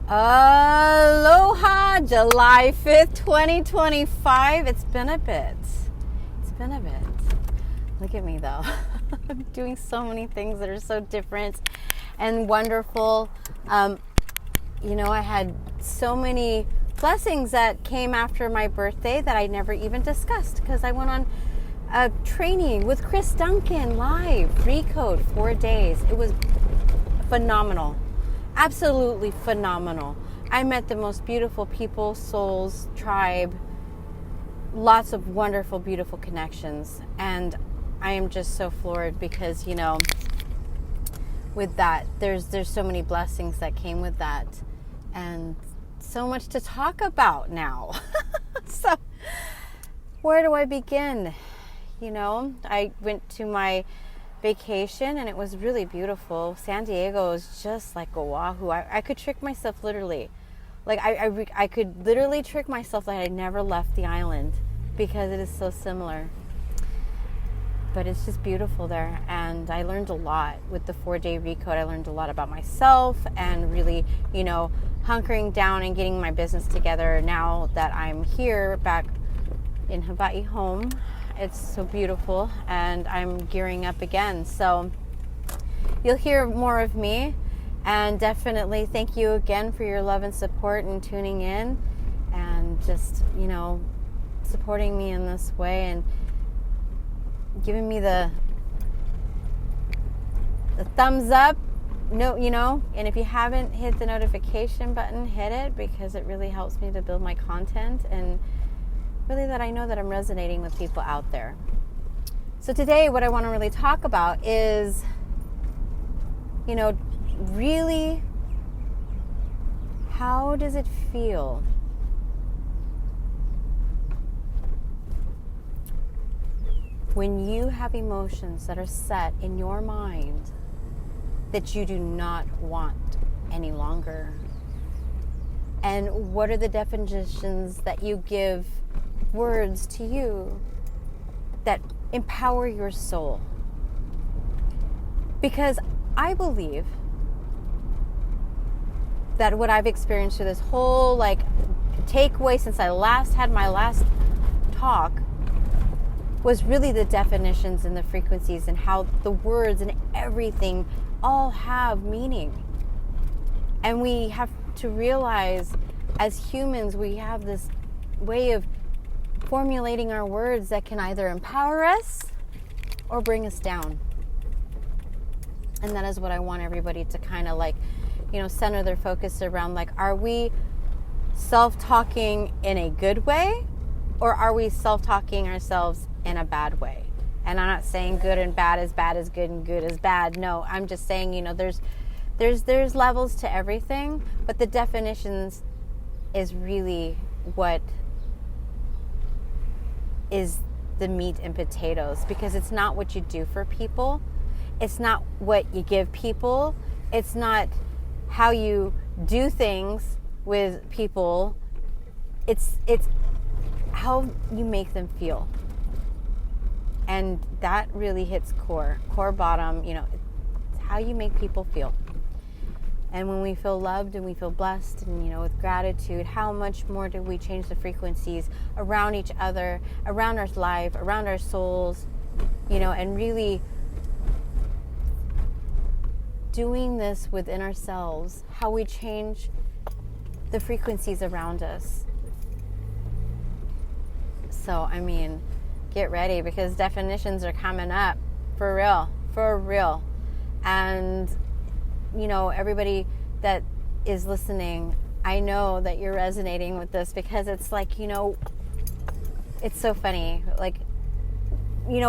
Aloha, July 5th, 2025. It's been a bit. Look at me though. I'm doing so many things that are so different and wonderful. I had so many blessings that came after my birthday that I never even discussed because I went on a training with Chris Duncan live, Recode, 4 days. It was phenomenal. Absolutely phenomenal. I met the most beautiful people, souls, tribe, lots of wonderful, beautiful connections. And I am just so floored because, with that, there's so many blessings that came with that and so much to talk about now. So where do I begin? I went to my vacation and it was really beautiful. San Diego is just like Oahu. I could trick myself literally. Like I could literally trick myself that I never left the island because it is so similar. But it's just beautiful there. And I learned a lot with the 4-day Recode. I learned a lot about myself and really, hunkering down and getting my business together now that I'm here back in Hawaii home. It's so beautiful and I'm gearing up again. So you'll hear more of me, and definitely thank you again for your love and support and tuning in and just, supporting me in this way and giving me the thumbs up. And if you haven't hit the notification button, hit it because it really helps me to build my content and really that I know that I'm resonating with people out there. So today what I want to really talk about is, really how does it feel when you have emotions that are set in your mind that you do not want any longer? And what are the definitions that you give words to you that empower your soul? Because I believe that what I've experienced through this whole takeaway since I had my last talk was really the definitions and the frequencies and how the words and everything all have meaning. And we have to realize as humans, we have this way of formulating our words that can either empower us or bring us down. And that is what I want everybody to kind of center their focus around. Are we self-talking in a good way, or are we self-talking ourselves in a bad way? And I'm not saying good and bad is good and good is bad. No, I'm just saying, there's levels to everything, but the definitions is really what is the meat and potatoes, because it's not what you do for people. It's not what you give people. It's not how you do things with people. It's how you make them feel. And that really hits core bottom, it's how you make people feel. And when we feel loved and we feel blessed and, with gratitude, how much more do we change the frequencies around each other, around our life, around our souls, and really doing this within ourselves, how we change the frequencies around us. So, get ready because definitions are coming up for real. And, everybody that is listening, I know that you're resonating with this because it's it's so funny.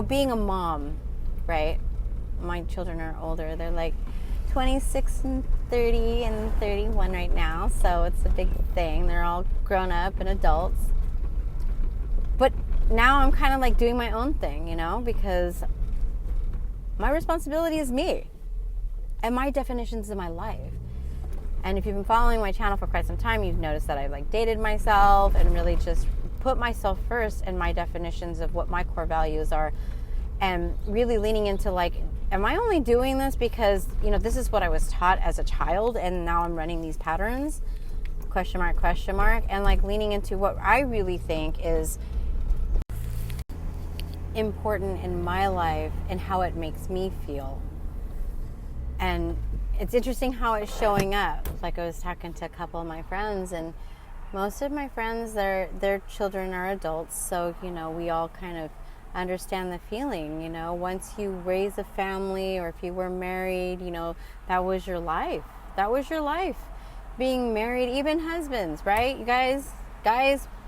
Being a mom, right? My children are older. They're 26 and 30 and 31 right now. So it's a big thing. They're all grown up and adults. But now I'm kind of doing my own thing, because my responsibility is me and my definitions of my life. And if you've been following my channel for quite some time, you've noticed that I've dated myself and really just put myself first and my definitions of what my core values are, and really leaning into am I only doing this because, this is what I was taught as a child and now I'm running these patterns? question mark, and like leaning into what I really think is important in my life and how it makes me feel. And it's interesting how it's showing up. Like, I was talking to a couple of my friends, and most of my friends, their children are adults, so we all kind of understand the feeling. Once you raise a family, or if you were married, that was your life. Being married, even husbands, right? You guys,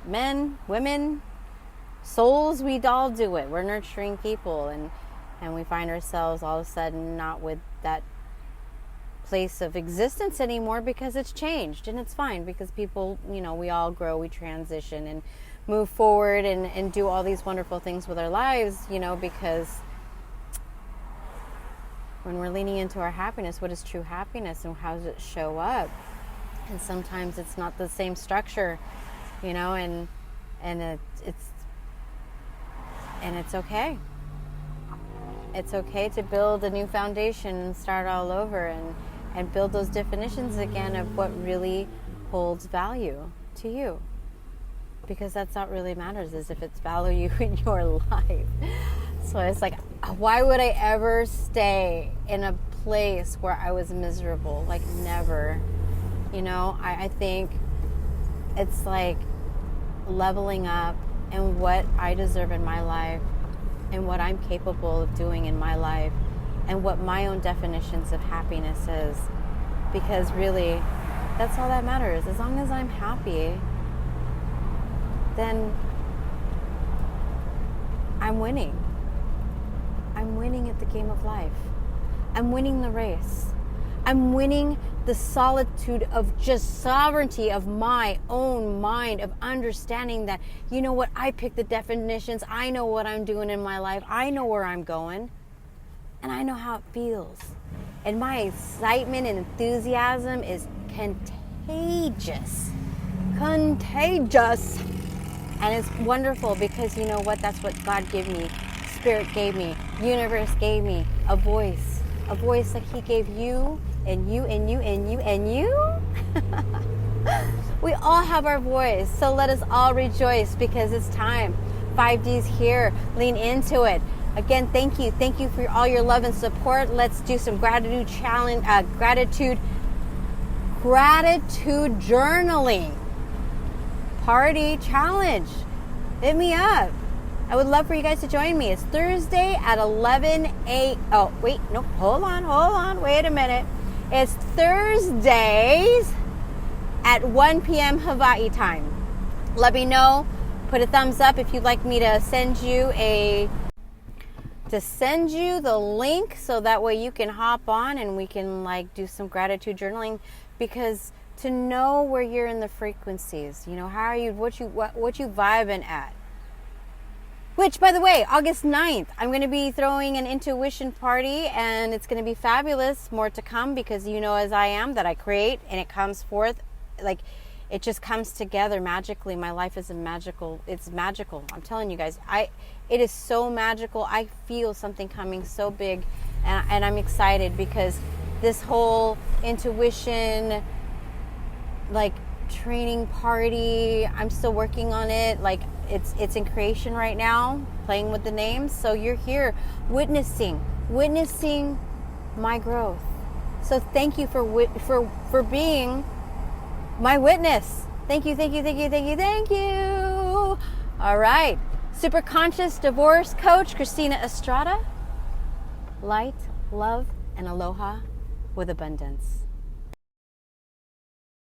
men, women, souls, we all do it. We're nurturing people, and we find ourselves all of a sudden not with that place of existence anymore, because it's changed. And it's fine, because people, we all grow, we transition and move forward and do all these wonderful things with our lives, because when we're leaning into our happiness, what is true happiness and how does it show up? And sometimes it's not the same structure, and it's okay. It's okay to build a new foundation and start all over and build those definitions again of what really holds value to you. Because that's what really matters, is if it's value in your life. So it's like, why would I ever stay in a place where I was miserable? Like, never. I think it's like leveling up and what I deserve in my life and what I'm capable of doing in my life and what my own definitions of happiness is. Because really, that's all that matters. As long as I'm happy, then I'm winning. I'm winning at the game of life. I'm winning the race. I'm winning the solitude of just sovereignty of my own mind, of understanding that, I pick the definitions. I know what I'm doing in my life. I know where I'm going. And I know how it feels. And my excitement and enthusiasm is contagious. Contagious. And it's wonderful, because that's what God gave me. Spirit gave me. Universe gave me a voice. A voice like He gave you and you and you and you and you. We all have our voice. So let us all rejoice, because it's time. 5D's here. Lean into it. Again, thank you. Thank you for all your love and support. Let's do some gratitude challenge, gratitude journaling. Party challenge. Hit me up. I would love for you guys to join me. It's Thursday at 11 a.m. Oh, wait. No, hold on. Wait a minute. It's Thursdays at 1 p.m. Hawaii time. Let me know. Put a thumbs up if you'd like me to send you the link, so that way you can hop on and we can do some gratitude journaling. Because to know where you're in the frequencies, how are you, what you vibing at. Which, by the way, August 9th, I'm going to be throwing an intuition party, and it's going to be fabulous. More to come, because as I am, that I create and it comes forth, it just comes together magically. My life is it's magical. I'm telling you guys, it is so magical. I feel something coming so big, and I'm excited, because this whole intuition, training party, I'm still working on it. It's in creation right now, playing with the names. So you're here witnessing my growth. So thank you for being my witness. Thank you. All right. Superconscious divorce coach Christina Estrada. Light, love, and aloha with abundance.